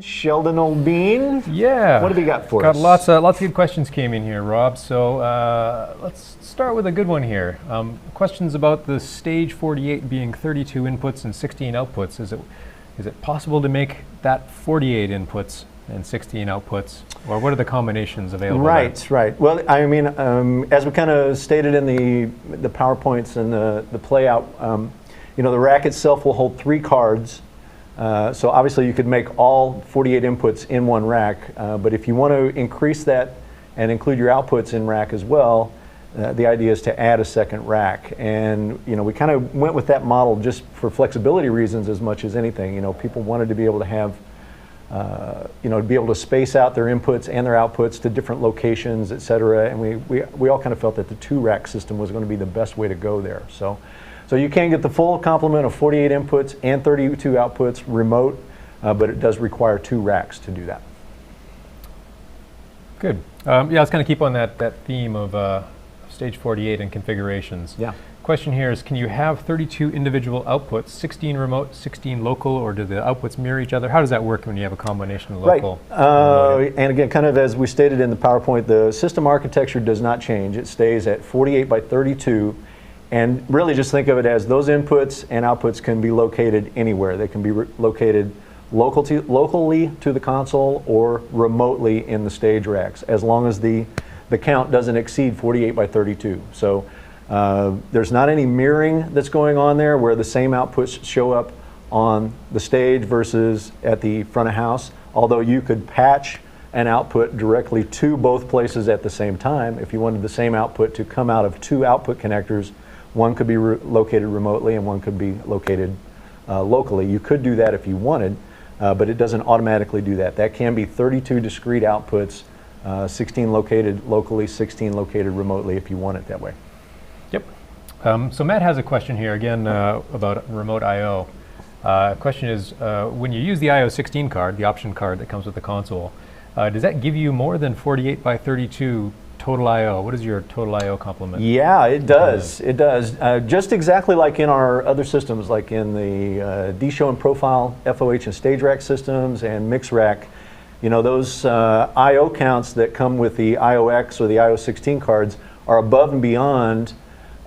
Sheldon Old Bean. Yeah. What have you got for us? Lots of good questions came in here, Rob. So let's start with a good one here. Questions about the stage 48 being 32 inputs and 16 outputs. Is it possible to make that 48 inputs and 16 outputs, or what are the combinations available? Right. Well, I mean, as we kind of stated in the PowerPoints and the playout, the rack itself will hold 3 cards. So obviously you could make all 48 inputs in one rack, but if you want to increase that and include your outputs in rack as well, the idea is to add a second rack. And we kind of went with that model just for flexibility reasons as much as anything. People wanted to be able to have, to be able to space out their inputs and their outputs to different locations, et cetera. And we all kind of felt that the 2-rack system was going to be the best way to go there. So you can get the full complement of 48 inputs and 32 outputs remote, but it does require 2 racks to do that. Good. Let's kind of keep on that theme of stage 48 and configurations. Yeah. Question here is, can you have 32 individual outputs, 16 remote, 16 local, or do the outputs mirror each other? How does that work when you have a combination of local? Right. And again, kind of as we stated in the PowerPoint, the system architecture does not change. It stays at 48 by 32. And really just think of it as those inputs and outputs can be located anywhere. They can be located locally to the console or remotely in the stage racks, as long as the count doesn't exceed 48 by 32. So there's not any mirroring that's going on there where the same outputs show up on the stage versus at the front of house, although you could patch an output directly to both places at the same time. If you wanted the same output to come out of 2 output connectors, one could be located remotely and one could be located locally. You could do that if you wanted, but it doesn't automatically do that. That can be 32 discrete outputs, 16 located locally, 16 located remotely if you want it that way. Yep. So Matt has a question here again about remote I/O. Question is, when you use the IO16 card, the option card that comes with the console, does that give you more than 48 by 32 total I/O? What is your total I/O complement? Yeah, it does. It does. Just exactly like in our other systems, like in the D-Show and Profile FOH and Stage Rack systems and Mix Rack. Those I/O counts that come with the IOX or the IO16 cards are above and beyond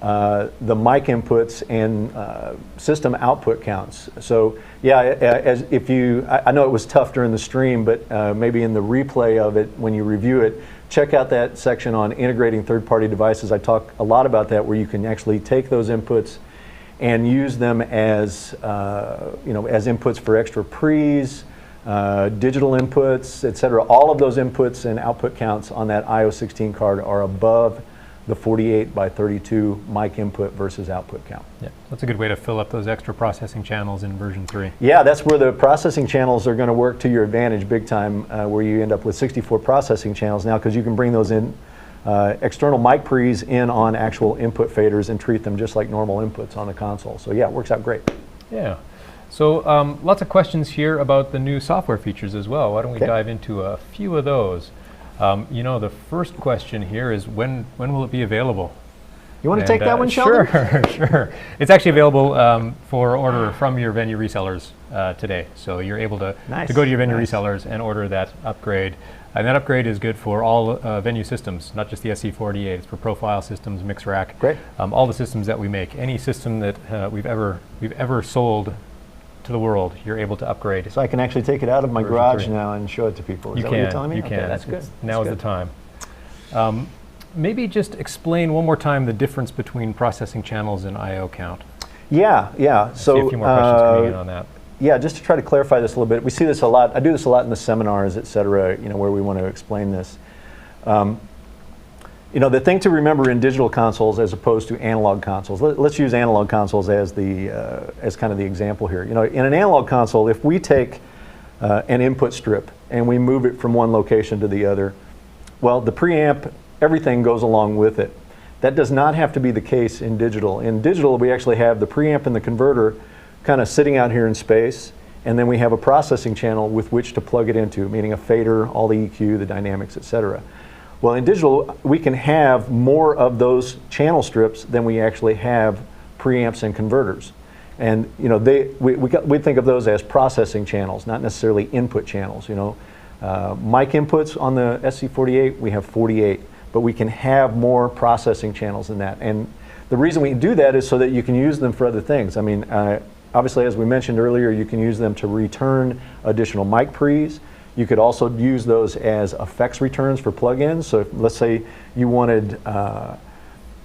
the mic inputs and system output counts. So yeah, I know it was tough during the stream, but maybe in the replay of it, when you review it, check out that section on integrating third-party devices. I talk a lot about that, where you can actually take those inputs and use them as as inputs for extra pre's, digital inputs, etc. All of those inputs and output counts on that IO16 card are above the 48 by 32 mic input versus output count. Yeah, that's a good way to fill up those extra processing channels in version 3. Yeah, that's where the processing channels are going to work to your advantage big time, where you end up with 64 processing channels now, because you can bring those in, external mic pre's in on actual input faders and treat them just like normal inputs on the console. So yeah, it works out great. Yeah. So lots of questions here about the new software features as well. Why don't we dive into a few of those? The first question here is, when will it be available? You want to take that one, Sheldon? Sure. It's actually available for order from your venue resellers today. So you're able to go to your venue resellers and order that upgrade. And that upgrade is good for all venue systems, not just the SC48. It's for profile systems, mix rack, all the systems that we make. Any system that we've ever sold to the world, you're able to upgrade. So I can actually take it out of my garage now and show it to people. Is that what you're telling me? You can. Okay, that's good. Now is the time. Maybe just explain one more time the difference between processing channels and I/O count. Yeah. So see a few more questions coming in on that. Yeah, just to try to clarify this a little bit. We see this a lot. I do this a lot in the seminars, et cetera, where we want to explain this. The thing to remember in digital consoles as opposed to analog consoles, let's use analog consoles as kind of the example here. In an analog console, if we take an input strip and we move it from one location to the other, well, the preamp, everything goes along with it. That does not have to be the case in digital. In digital, we actually have the preamp and the converter kind of sitting out here in space, and then we have a processing channel with which to plug it into, meaning a fader, all the EQ, the dynamics, et cetera. Well, in digital, we can have more of those channel strips than we actually have preamps and converters. And you know, we think of those as processing channels, not necessarily input channels. You know, mic inputs on the SC48, we have 48, but we can have more processing channels than that. And the reason we do that is so that you can use them for other things. I mean, obviously, as we mentioned earlier, you can use them to return additional mic pre's. You could also use those as effects returns for plugins. So if, let's say you wanted,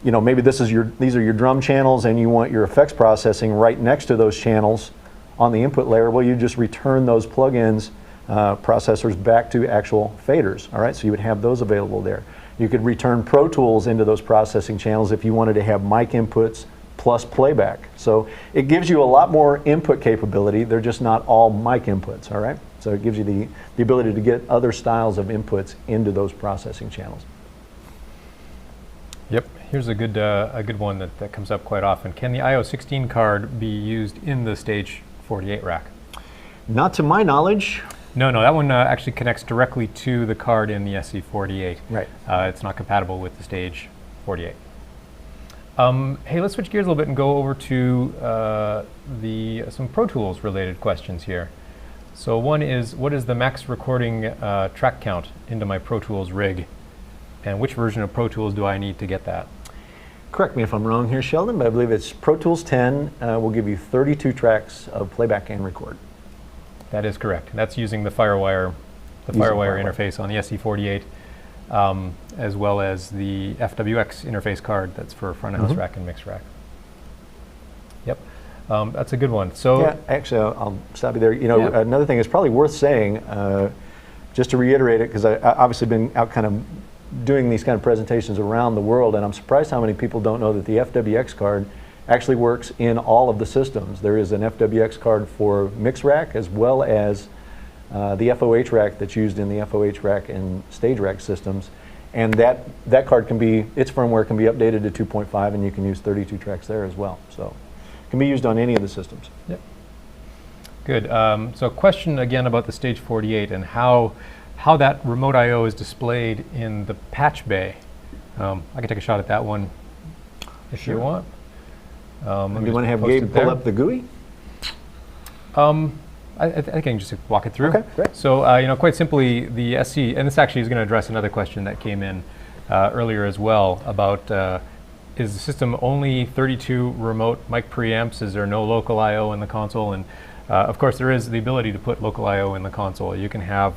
you know, maybe these are your drum channels and you want your effects processing right next to those channels on the input layer. Well, you just return those plugins, processors back to actual faders. All right, so you would have those available there. You could return Pro Tools into those processing channels if you wanted to have mic inputs plus playback. So it gives you a lot more input capability. They're just not all mic inputs, all right? So it gives you the ability to get other styles of inputs into those processing channels. Yep, here's a good one that comes up quite often. Can the IO16 card be used in the Stage 48 rack? Not to my knowledge. No, that one actually connects directly to the card in the SC48. Right. It's not compatible with the Stage 48. Hey, let's switch gears a little bit and go over to some Pro Tools related questions here. So one is, what is the max recording track count into my Pro Tools rig? And which version of Pro Tools do I need to get that? Correct me if I'm wrong here, Sheldon, but I believe it's Pro Tools 10 will give you 32 tracks of playback and record. That is correct. That's using the FireWire interface on the SC48, as well as the FWX interface card that's for front of house rack and mix rack. Yep, that's a good one. So yeah, actually, I'll stop you there. You know, another thing is probably worth saying, just to reiterate it, because I've obviously been out kind of doing these kind of presentations around the world, and I'm surprised how many people don't know that the FWX card actually works in all of the systems. There is an FWX card for mix rack as well as the FOH rack that's used in the FOH rack and stage rack systems. And that card can be, its firmware can be updated to 2.5 and you can use 32 tracks there as well. So it can be used on any of the systems. Yep. Good. So a question again about the Stage 48 and how that remote I/O is displayed in the patch bay. I can take a shot at that one if you want. You want to have Gabe pull up the GUI? I think I can just walk it through. Okay, great. So, you know, quite simply, the SC, and this actually is going to address another question that came in earlier as well about is the system only 32 remote mic preamps? Is there no local I/O in the console? And of course, there is the ability to put local I/O in the console. You can have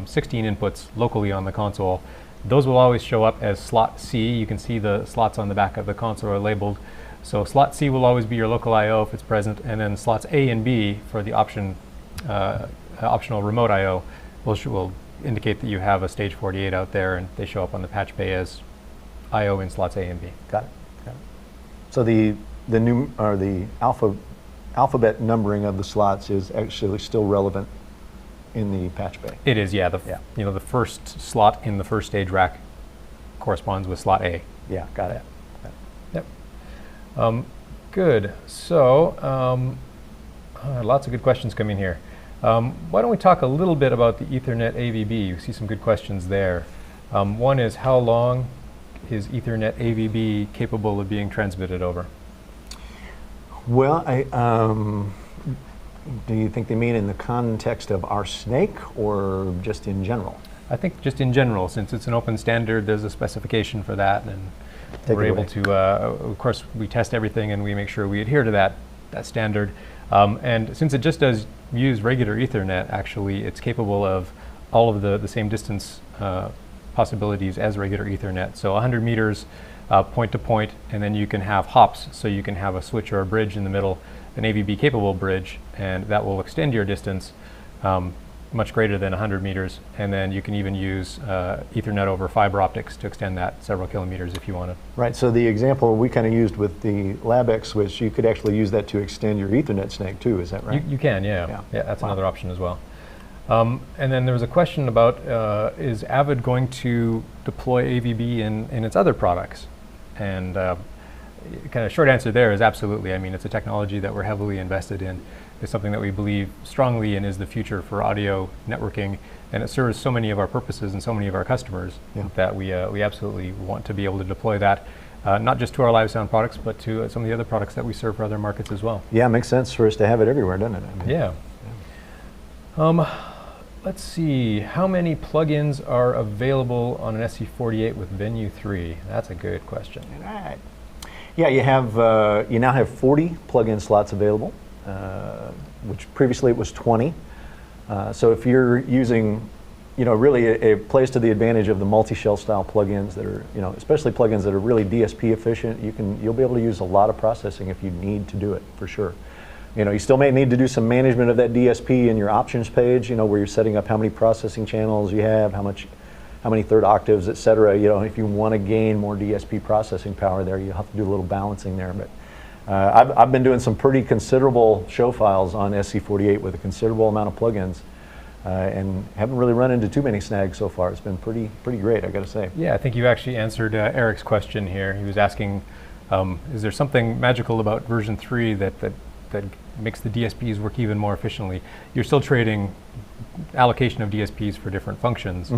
16 inputs locally on the console. Those will always show up as slot C. You can see the slots on the back of the console are labeled. So slot C will always be your local I/O if it's present, and then slots A and B for the optional remote I/O will indicate that you have a Stage 48 out there, and they show up on the patch bay as I/O in slots A and B. Got it. So the alphabet numbering of the slots is actually still relevant in the patch bay. It is, yeah. You know, the first slot in the first stage rack corresponds with slot A. Yeah, got it. Yep. Good. So, lots of good questions coming here. Why don't we talk a little bit about the Ethernet AVB? You see some good questions there. One is, how long is Ethernet AVB capable of being transmitted over? Well, do you think they mean in the context of our snake or just in general? I think just in general, since it's an open standard, there's a specification for that, and we're able to, of course, we test everything and we make sure we adhere to that standard. And since it just does use regular Ethernet, actually, it's capable of all of the same distance possibilities as regular Ethernet. So 100 meters point to point, and then you can have hops, so you can have a switch or a bridge in the middle, an AVB capable bridge, and that will extend your distance much greater than 100 meters. And then you can even use Ethernet over fiber optics to extend that several kilometers if you want to. Right, so the example we kind of used with the LabX switch, you could actually use that to extend your Ethernet snake too, is that right? You can, yeah. Yeah, that's another option as well. And then there was a question about, is Avid going to deploy AVB in its other products? And kind of short answer there is absolutely. I mean, it's a technology that we're heavily invested in. It's something that we believe strongly in is the future for audio networking, and it serves so many of our purposes and so many of our customers that we absolutely want to be able to deploy that. not just to our live sound products, but to some of the other products that we serve for other markets as well. Yeah, it makes sense for us to have it everywhere, doesn't it? I mean, Yeah. Let's see, how many plugins are available on an SC48 with Venue 3? That's a good question. All right. Yeah, you now have 40 plugin slots available, which previously it was 20. So if you're using, really it plays to the advantage of the multi-shell style plugins that are, especially plugins that are really DSP efficient. You'll be able to use a lot of processing if you need to do it, for sure. You still may need to do some management of that DSP in your options page, where you're setting up how many processing channels you have, how many third octaves, et cetera. If you want to gain more DSP processing power there, you have to do a little balancing there. But I've been doing some pretty considerable show files on SC48 with a considerable amount of plugins, and haven't really run into too many snags so far. It's been pretty great, I got to say. Yeah, I think you actually answered Eric's question here. He was asking, is there something magical about version 3 that makes the DSPs work even more efficiently? You're still trading allocation of DSPs for different functions,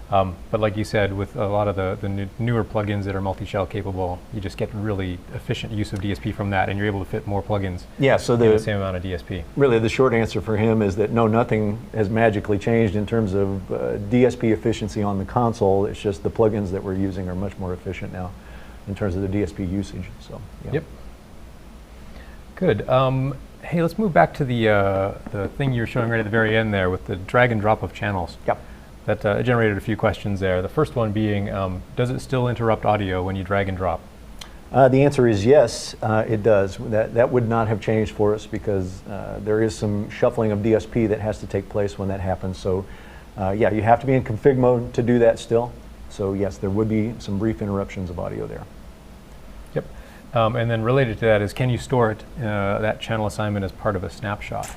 but like you said, with a lot of the newer plugins that are multi-shell capable, you just get really efficient use of DSP from that, and you're able to fit more plugins in the same amount of DSP. Really, the short answer for him is that no, nothing has magically changed in terms of DSP efficiency on the console. It's just the plugins that we're using are much more efficient now in terms of the DSP usage. So, yeah. Yep. Good. Hey, let's move back to the thing you were showing right at the very end there with the drag and drop of channels. Yep. That generated a few questions there. The first one being, does it still interrupt audio when you drag and drop? The answer is yes, it does. That would not have changed for us because there is some shuffling of DSP that has to take place when that happens. So yeah, you have to be in config mode to do that still. So yes, there would be some brief interruptions of audio there. Yep. And then related to that is, can you store it, that channel assignment as part of a snapshot?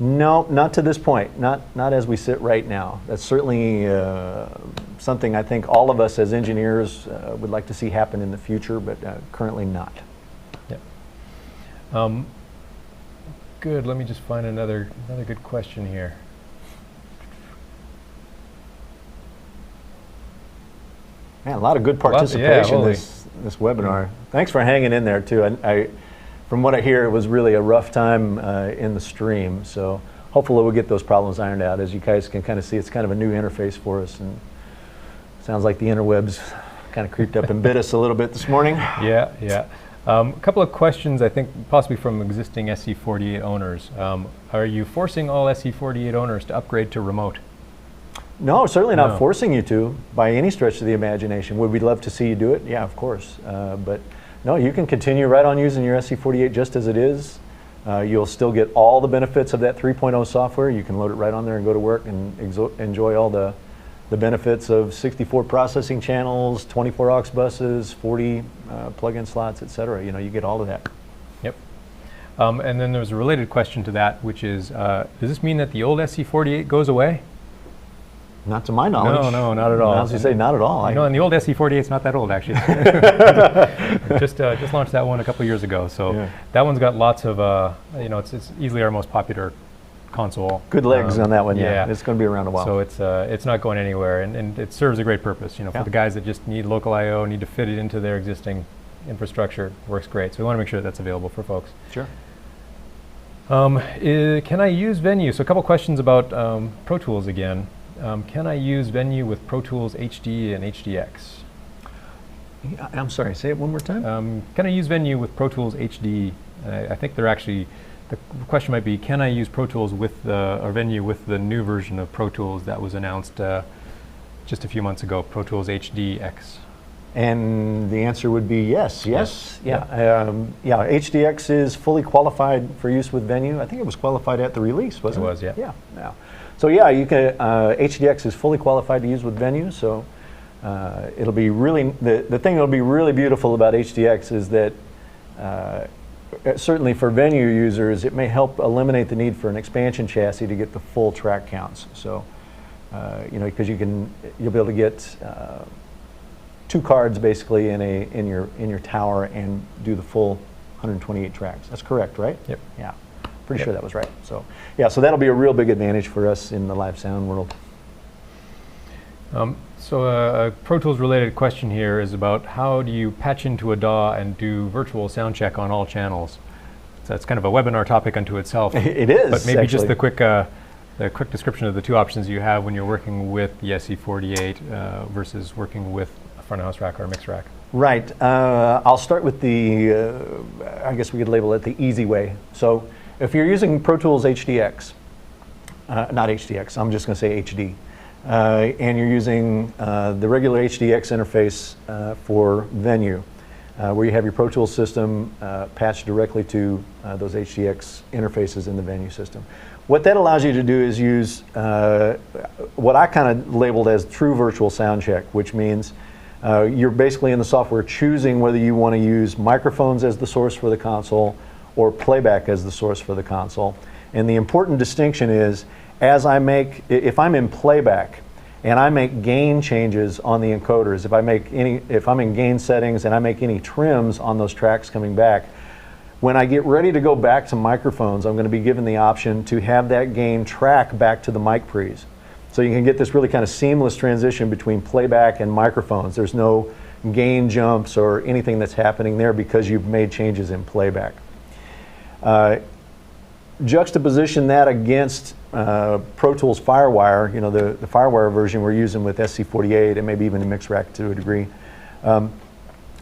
No, not to this point, not as we sit right now. That's certainly something I think all of us as engineers would like to see happen in the future, but currently not. Yep. Good, let me just find another good question here. Man, a lot of good participation in this webinar. Thanks for hanging in there too. From what I hear, it was really a rough time in the stream, so hopefully we'll get those problems ironed out. As you guys can kind of see, it's kind of a new interface for us, and it sounds like the interwebs kind of creeped up and bit us a little bit this morning. Yeah, yeah. A couple of questions, I think, possibly from existing SC48 owners. Are you forcing all SC48 owners to upgrade to remote? No, certainly not forcing you to, by any stretch of the imagination. Would we love to see you do it? Yeah, of course. But no, you can continue right on using your SC48 just as it is. You'll still get all the benefits of that 3.0 software. You can load it right on there and go to work and enjoy all the benefits of 64 processing channels, 24 aux buses, 40 plug-in slots, etc. You get all of that. Yep. And then there's a related question to that, which is, does this mean that the old SC48 goes away? Not to my knowledge. No, not at all. As you say, not at all. And the old SC48 is not that old, actually. just launched that one a couple years ago. So yeah. That one's got lots of, it's easily our most popular console. Good legs on that one, yeah. It's going to be around a while. So it's not going anywhere, and it serves a great purpose. For the guys that just need local I/O, need to fit it into their existing infrastructure, works great. So we want to make sure that's available for folks. Sure. Can I use Venue? So a couple questions about Pro Tools again. Can I use Venue with Pro Tools HD and HDX? I'm sorry, say it one more time. Can I use Venue with Pro Tools HD? I think they're actually, the question might be, can I use Pro Tools with or Venue with the new version of Pro Tools that was announced just a few months ago, Pro Tools HDX? And the answer would be yes. Yeah, HDX is fully qualified for use with Venue. I think it was qualified at the release, wasn't it? It was, yeah. Yeah. So yeah, you can. HDX is fully qualified to use with Venue. So it'll be really the thing that'll be really beautiful about HDX is that certainly for Venue users, it may help eliminate the need for an expansion chassis to get the full track counts. So because you'll be able to get 2 cards basically in your tower and do the full 128 tracks. That's correct, right? Yep. Yeah. Pretty sure that was right. So yeah, so that'll be a real big advantage for us in the live sound world. So a Pro Tools related question here is about how do you patch into a DAW and do virtual sound check on all channels? So that's kind of a webinar topic unto itself. It is, but maybe actually. Just the quick description of the two options you have when you're working with the SC48 versus working with a front of house rack or a mix rack. Right. I'll start with the, I guess we could label it the easy way. So if you're using Pro Tools HDX, not HDX, I'm just going to say HD, and you're using the regular HDX interface for Venue, where you have your Pro Tools system patched directly to those HDX interfaces in the Venue system. What that allows you to do is use what I kind of labeled as true virtual sound check, which means you're basically in the software choosing whether you want to use microphones as the source for the console or playback as the source for the console. And the important distinction is, if I'm in playback and I make gain changes on the encoders, if I'm in gain settings and I make any trims on those tracks coming back, when I get ready to go back to microphones, I'm going to be given the option to have that gain track back to the mic pre's. So you can get this really kind of seamless transition between playback and microphones. There's no gain jumps or anything that's happening there because you've made changes in playback. Juxtaposition that against Pro Tools Firewire, the Firewire version we're using with SC48 and maybe even the mix rack to a degree.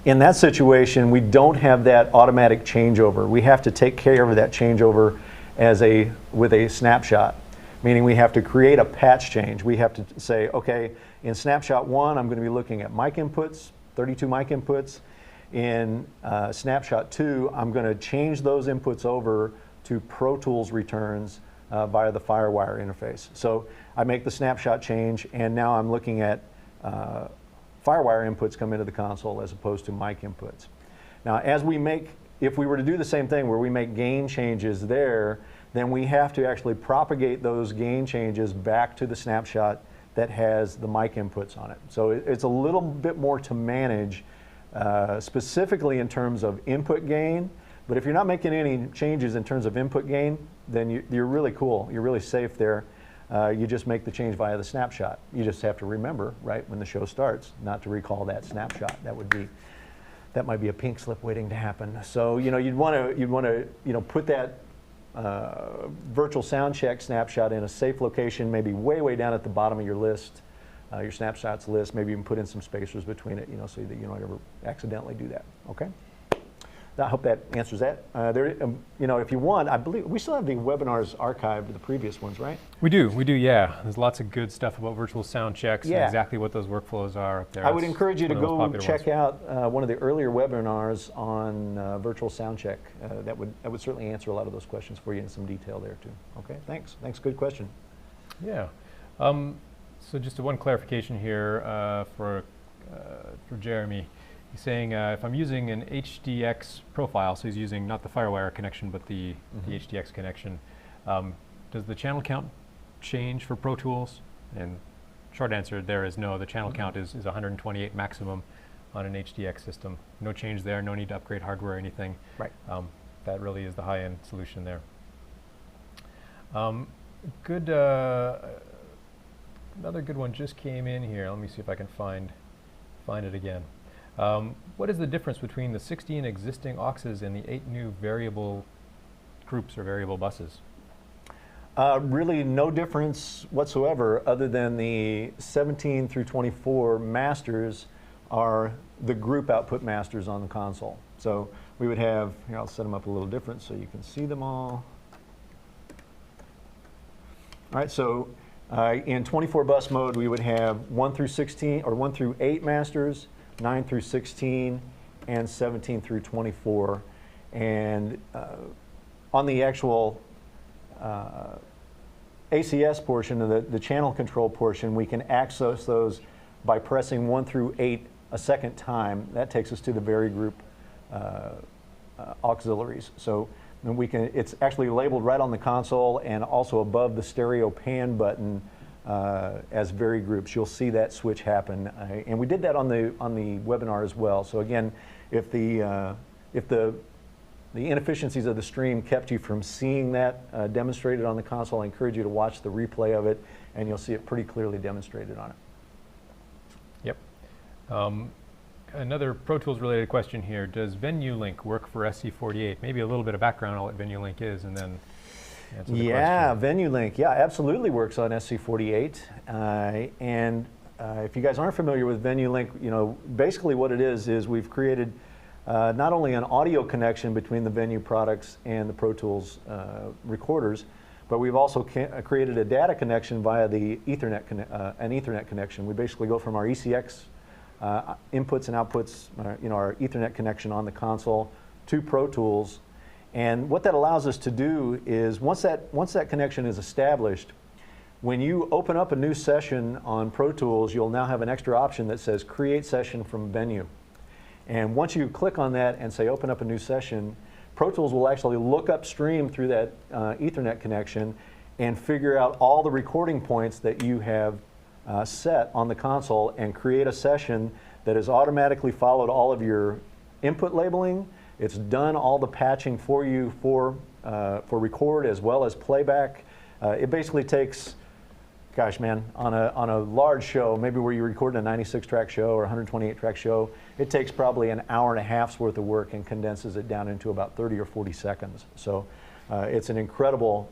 In that situation, we don't have that automatic changeover. We have to take care of that changeover with a snapshot, meaning we have to create a patch change. We have to say, okay, in snapshot 1, I'm going to be looking at mic inputs, 32 mic inputs. In snapshot 2, I'm going to change those inputs over to Pro Tools returns via the Firewire interface. So I make the snapshot change, and now I'm looking at Firewire inputs come into the console as opposed to mic inputs. Now, if we were to do the same thing where we make gain changes there, then we have to actually propagate those gain changes back to the snapshot that has the mic inputs on it. So it's a little bit more to manage, specifically in terms of input gain. But if you're not making any changes in terms of input gain, then you're really cool. You're really safe there. You just make the change via the snapshot. You just have to remember, right, when the show starts, not to recall that snapshot. That might be a pink slip waiting to happen. So you'd want to put that virtual sound check snapshot in a safe location, maybe way down at the bottom of your list, your snapshots list. Maybe even put in some spacers between it, so that you don't ever accidentally do that. Okay. I hope that answers that. If you want, I believe we still have the webinars archived, the previous ones, right? We do, yeah. There's lots of good stuff about virtual sound checks and exactly what those workflows are up there. I would encourage you to go check out one of the earlier webinars on virtual sound check. That would certainly answer a lot of those questions for you in some detail there too. Okay, thanks. Good question. Yeah. So just one clarification here for Jeremy. He's saying if I'm using an HDX profile, so he's using not the Firewire connection, but the HDX connection, does the channel count change for Pro Tools? And short answer there is no. The channel count is 128 maximum on an HDX system. No change there, no need to upgrade hardware or anything. Right. That really is the high-end solution there. Another good one just came in here. Let me see if I can find it again. What is the difference between the 16 existing auxes and the 8 new variable groups or variable buses? Really no difference whatsoever, other than the 17 through 24 masters are the group output masters on the console. So we would have, here I'll set them up a little different so you can see them all. All right, so in 24 bus mode we would have 1 through 16 or 1 through 8 masters, 9 through 16, and 17 through 24. And on the actual ACS portion, of the channel control portion, we can access those by pressing 1 through 8 a second time. That takes us to the very group auxiliaries. So it's actually labeled right on the console and also above the stereo pan button as very groups. You'll see that switch happen, and we did that on the webinar as well. So again, if the inefficiencies of the stream kept you from seeing that demonstrated on the console, I encourage you to watch the replay of it, and you'll see it pretty clearly demonstrated on it. Another Pro Tools related question here. Does VenueLink work for SC48? Maybe a little bit of background on what VenueLink is, and then answer the question. VenueLink, absolutely works on SC48. If you guys aren't familiar with VenueLink, basically what it is we've created not only an audio connection between the Venue products and the Pro Tools recorders, but we've also created a data connection via the Ethernet, an Ethernet connection. We basically go from our ECX inputs and outputs, our Ethernet connection on the console to Pro Tools. And what that allows us to do is once that connection is established, when you open up a new session on Pro Tools, you'll now have an extra option that says Create Session from Venue. And once you click on that and say Open up a new session, Pro Tools will actually look upstream through that Ethernet connection and figure out all the recording points that you have set on the console and create a session that has automatically followed all of your input labeling. It's done all the patching for you for record as well as playback. It basically takes, gosh man, on a large show, maybe where you're recording a 96-track show or 128-track show, it takes probably an hour and a half's worth of work and condenses it down into about 30 or 40 seconds. So it's an incredible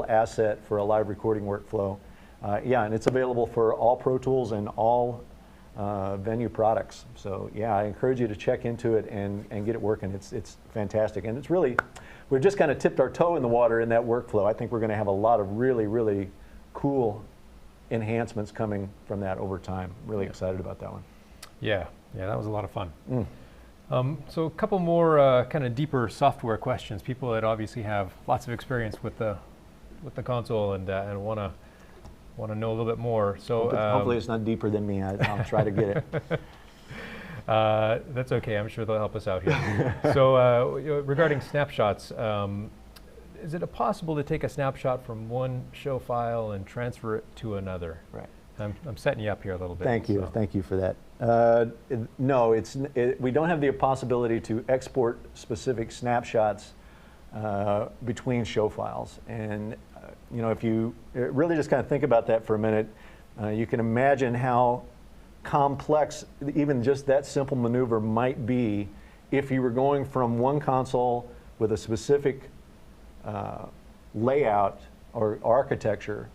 asset for a live recording workflow. And it's available for all Pro Tools and all Venue products. So I encourage you to check into it and get it working. It's fantastic. And it's really, we've just kind of tipped our toe in the water in that workflow. I think we're going to have a lot of really cool enhancements coming from that over time. Really excited about that one. Yeah, that was a lot of fun. So a couple more kind of deeper software questions. People that obviously have lots of experience with the console and want to know a little bit more. So hopefully it's not deeper than me. I'll try to get it. That's okay. I'm sure they'll help us out here. So regarding snapshots, is it possible to take a snapshot from one show file and transfer it to another? Right. I'm setting you up here a little bit. Thank you for that. No, we don't have the possibility to export specific snapshots between show files. And if you really just kind of think about that for a minute, you can imagine how complex even just that simple maneuver might be if you were going from one console with a specific layout or architecture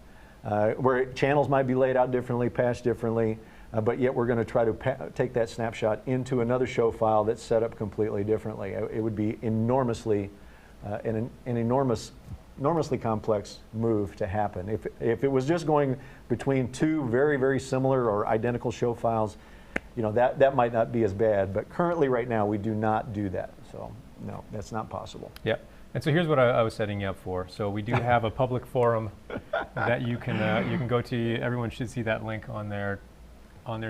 where channels might be laid out differently, patched differently, but yet we're going to try to take that snapshot into another show file that's set up completely differently. It would be enormously an enormously complex move to happen. If it was just going between two very similar or identical show files, that might not be as bad. But currently, right now, we do not do that. So no, that's not possible. Yeah. And so here's what I was setting you up for. So we do have a public forum that you can go to. Everyone should see that link on their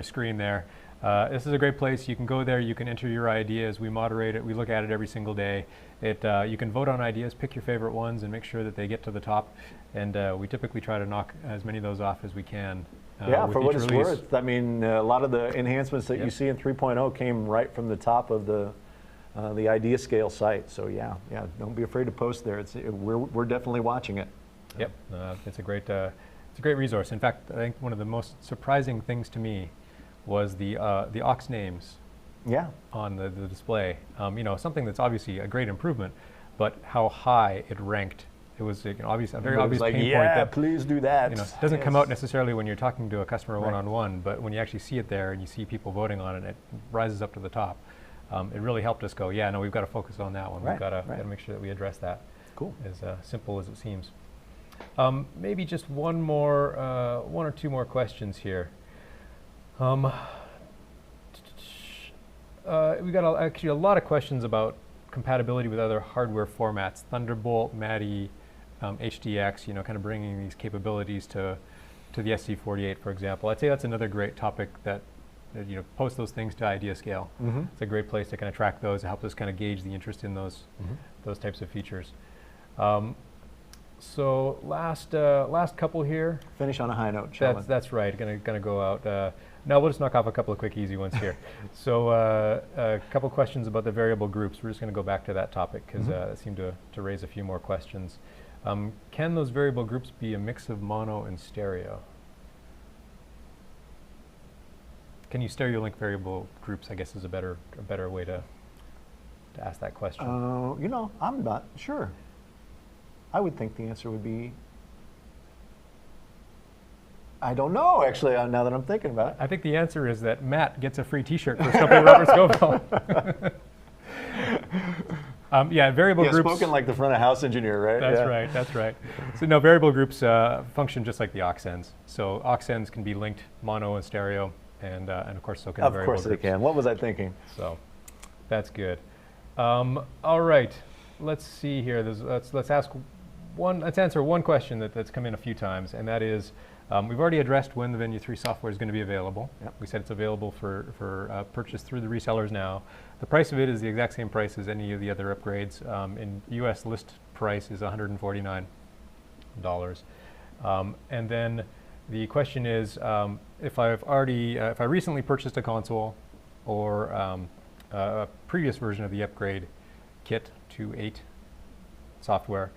screen there. This is a great place. You can go there. You can enter your ideas. We moderate it. We look at it every single day. You can vote on ideas, pick your favorite ones, and make sure that they get to the top. And we typically try to knock as many of those off as we can. For what it's worth. I mean, a lot of the enhancements that you see in 3.0 came right from the top of the Idea Scale site. So don't be afraid to post there. We're definitely watching it. Yep, it's a great resource. In fact, I think one of the most surprising things to me was the aux names on the display. Something that's obviously a great improvement, but how high it ranked. It was a very obvious pain point. That, please do that. It doesn't come out necessarily when you're talking to a customer one-on-one, but when you actually see it there and you see people voting on it, it rises up to the top. It really helped us go, we've got to focus on that one. We've got to make sure that we address that. Cool. As simple as it seems. Maybe just one or two more questions here. We got actually a lot of questions about compatibility with other hardware formats, Thunderbolt, MADI, HDX, kind of bringing these capabilities to the SC48, for example. I'd say that's another great topic that post those things to Idea Scale. It's a great place to kind of track those. It helps us kind of gauge the interest in those types of features. So last couple here. Finish on a high note, shall we? That's right. Gonna go out. Now we'll just knock off a couple of quick, easy ones here. So a couple questions about the variable groups. We're just going to go back to that topic because it seemed to raise a few more questions. Can those variable groups be a mix of mono and stereo? can you stereo link variable groups, I guess is a better way to ask that question. You know, I'm not sure. I would think the answer would be, I don't know, actually, now that I'm thinking about it. I think the answer is that Matt gets a free T-shirt for stumping Robert Scovill. Yeah, variable groups. Spoken like the front of house engineer, right? That's right, that's right. So no, variable groups function just like the aux ends. So aux ends can be linked mono and stereo, and of course so can variable groups. Of course they can. What was I thinking? So that's good. All right, let's see here. Let's answer one question that's come in a few times, and that is, we've already addressed when the Venue 3 software is going to be available. Yep. We said it's available for purchase through the resellers now. The price of it is the exact same price as any of the other upgrades. In US list price is $149. And then the question is, if I recently purchased a console or a previous version of the upgrade kit to 8 software,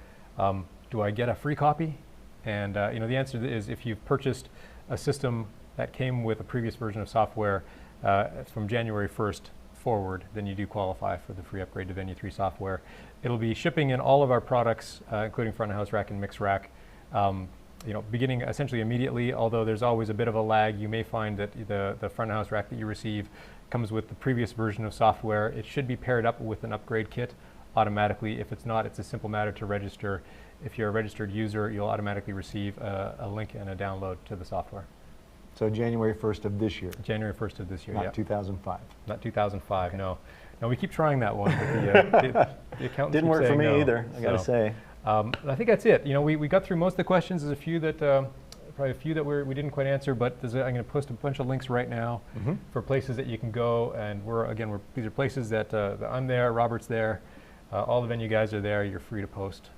do I get a free copy? And you know, the answer is if you've purchased a system that came with a previous version of software from January 1st forward, then you do qualify for the free upgrade to Venue 3 software. It'll be shipping in all of our products, including front of house rack and mix rack, you know, beginning essentially immediately, although there's always a bit of a lag. You may find that the front of house rack that you receive comes with the previous version of software. It should be paired up with an upgrade kit automatically. If it's not, it's a simple matter to register. If you're a registered user, you'll automatically receive a link and a download to the software. So January 1st of this year. January 1st of this year, Not 2005. Not 2005, okay. No. No, we keep trying that one, but the accountants didn't work for me no, either, I gotta say. I think that's it. You know, we got through most of the questions. There's a few that, probably a few that we didn't quite answer, but I'm going to post a bunch of links right now for places that you can go. And these are places that I'm there, Robert's there, all the Venue guys are there. You're free to post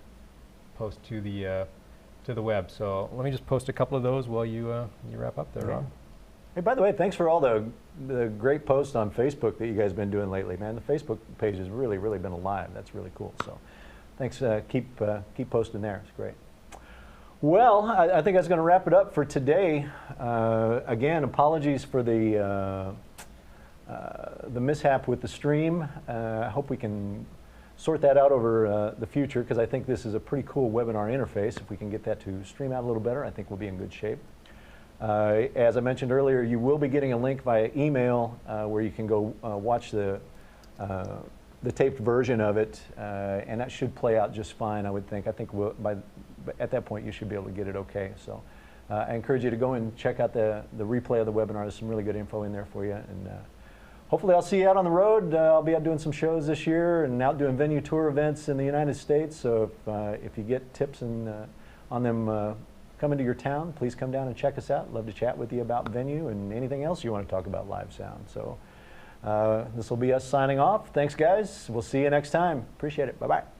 to the web. So let me just post a couple of those while you wrap up there, Rob. Hey, by the way, thanks for all the great posts on Facebook that you guys have been doing lately, man. The Facebook page has really been alive. That's really cool. So thanks. Keep posting there. It's great. Well, I think that's going to wrap it up for today. Again, apologies for the mishap with the stream. I hope we can sort that out over the future, because I think this is a pretty cool webinar interface. If we can get that to stream out a little better, I think we'll be in good shape. As I mentioned earlier, you will be getting a link via email where you can go watch the taped version of it, and that should play out just fine, I would think. I think at that point you should be able to get it okay. So I encourage you to go and check out the replay of the webinar. There's some really good info in there for you. And hopefully I'll see you out on the road. I'll be out doing some shows this year and out doing Venue tour events in the United States. So if you get tips on them coming to your town, please come down and check us out. Love to chat with you about Venue and anything else you want to talk about live sound. So this will be us signing off. Thanks, guys. We'll see you next time. Appreciate it. Bye-bye.